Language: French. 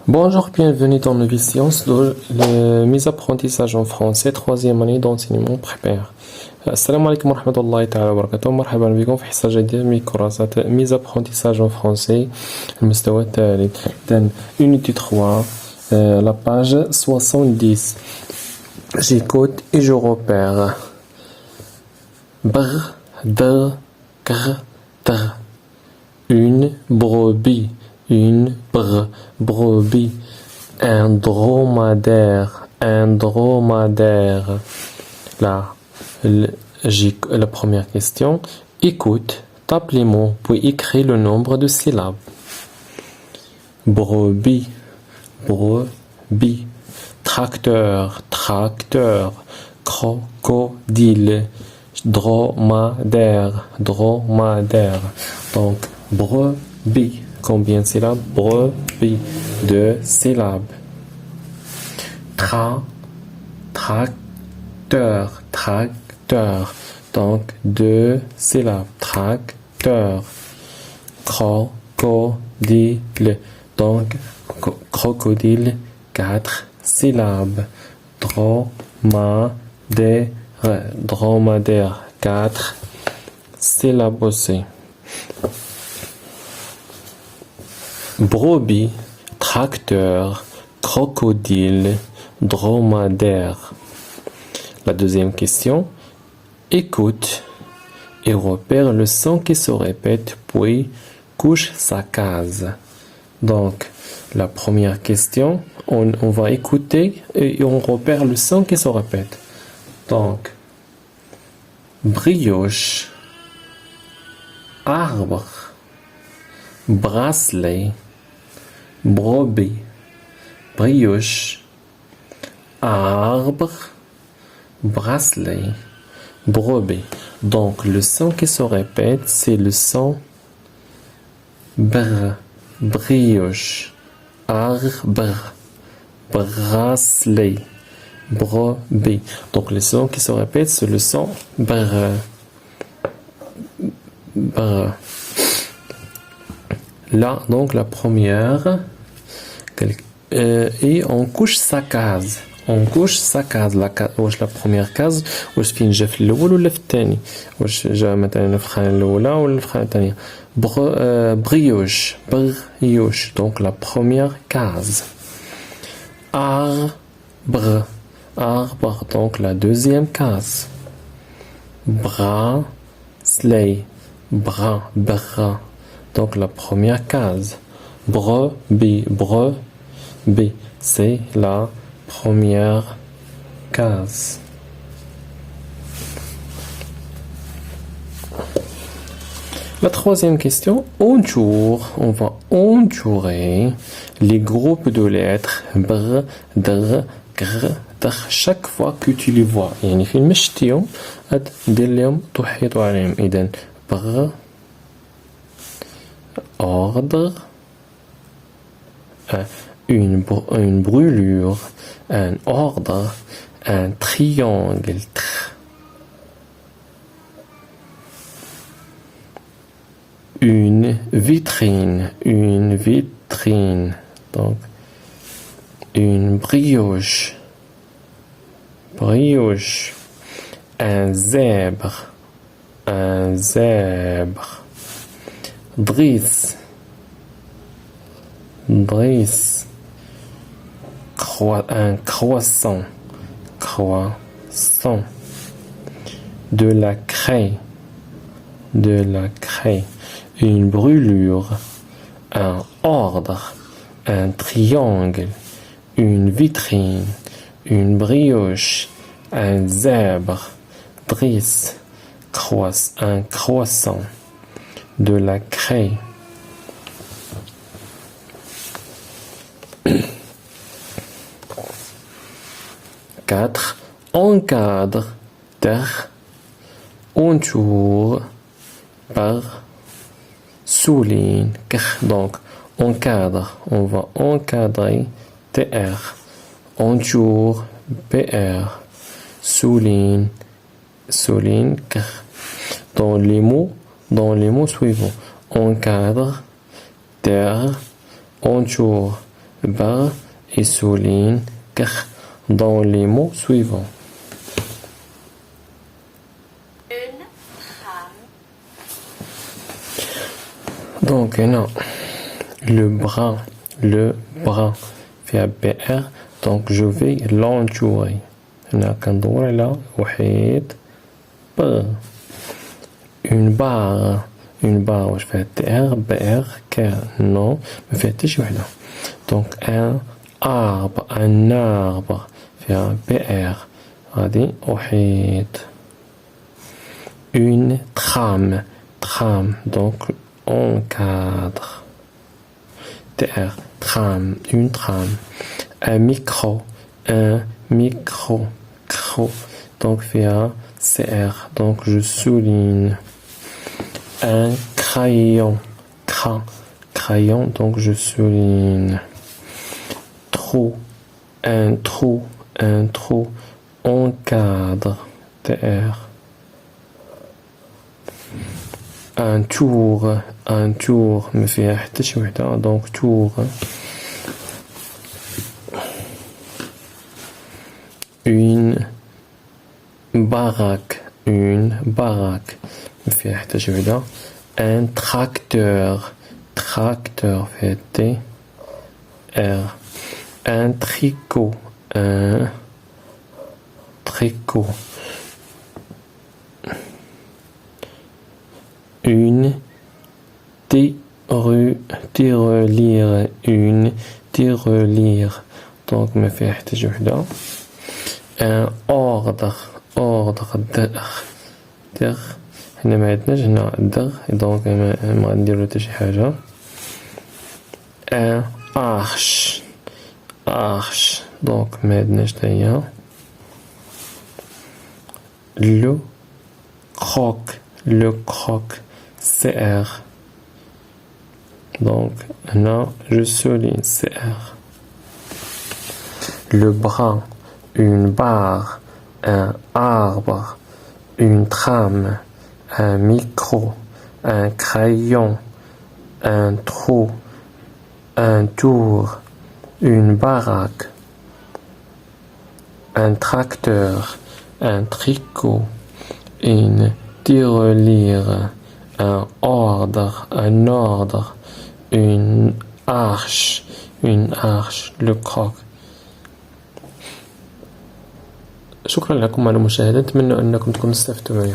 Bonjour, bienvenue dans la science de mes apprentissages en français, troisième année d'enseignement primaire. Assalamu alaikum wa rahmatullahi ta'ala wa barakatuh. مرحبا بكم في حصة جديدة من كورسات mes apprentissages en français المستوى الثالث. Then, unité 3, la page 70. J'écoute et je repère. Brr, dr, gr, tr. Une brebis. Une brebis, un dromadaire, La première question, écoute, tape les mots, puis écris le nombre de syllabes. Brebis, tracteur, crocodile, dromadaire. Donc, brebis. Combien de syllabes? Brebis. 2 syllabes. Tracteur. Donc 2 syllabes. Tracteur. Crocodile. Donc crocodile. 4 syllabes. Dromadaire. 4 syllabes aussi. Brebis, tracteur, crocodile, dromadaire. La deuxième question, écoute et repère le son qui se répète, puis couche sa case. Donc, la première question, on va écouter et on repère le son qui se répète. Donc, brioche, arbre, bracelet, brebis, brioche, arbre, bracelet, brebis. Donc le son qui se répète, c'est le son br, brioche, arbre, bracelet, brebis. Donc le son qui se répète, c'est le son br. Là, donc la première, et on couche sa case. La première case, واش فين جا في الأول ولا في الثاني؟ واش جا مثلا في الخانة الأولى ولا في الخانة الثانية؟ brioche. Donc la première case. Arbre. Donc la deuxième case. Bracelet. Bras. Donc la première case. Brebis, c'est la première case. La troisième question, on va entourer les groupes de lettres br, dr, gr, tr chaque fois que tu les vois. يعني في المشتيهم دير لهم تحيط عليهم. إذن br, ordre, une brûlure, un ordre, un triangle, une vitrine, donc une brioche, un zèbre, Driss, un croissant, de la craie, une brûlure, un ordre, un triangle, une vitrine, une brioche, un zèbre, Driss, un croissant, de la craie. 4. Encadre, entoure, par, souligne, donc encadre, on va encadrer, tr, entoure, pr, souligne, dans les mots suivants, encadre, terre, entoure, bar et souligne car dans les mots suivants. Une tram. Donc, non. Le bras fait BR, donc je vais l'entourer. هنا كندور على وحيد بر. Une barre واش فيها TR BR car non ما فيها حتى شي وحدة. Donc un arbre فيها BR غادي وحيد. Une trame donc encadre. TR trame, une trame. Un micro donc faire CR donc je souligne. Un crayon donc je souligne. Un trou encadre. TR. Un tour ما فيها حتى شي وحدة donc tour. Une baraque ما فيها حتى شي وحدة. Un tracteur fait T R. Un tricot une tirelire donc ما فيها حتى شي وحدة. Un ordre در حنا ما عندناش هنا در دونك ما غنديرو حتى شي حاجة. Un arche دونك ما عندناش حتى هي. Le croc CR donc là je souligne CR. Le bras, une barre, un arbre, une trame, un micro, un crayon, un trou, un tour, une baraque, un tracteur, un tricot, une tirelire, un ordre, une arche, le croc. شكرا لكم على المشاهدة، نتمنى أنكم تكونوا استفدتوا معي.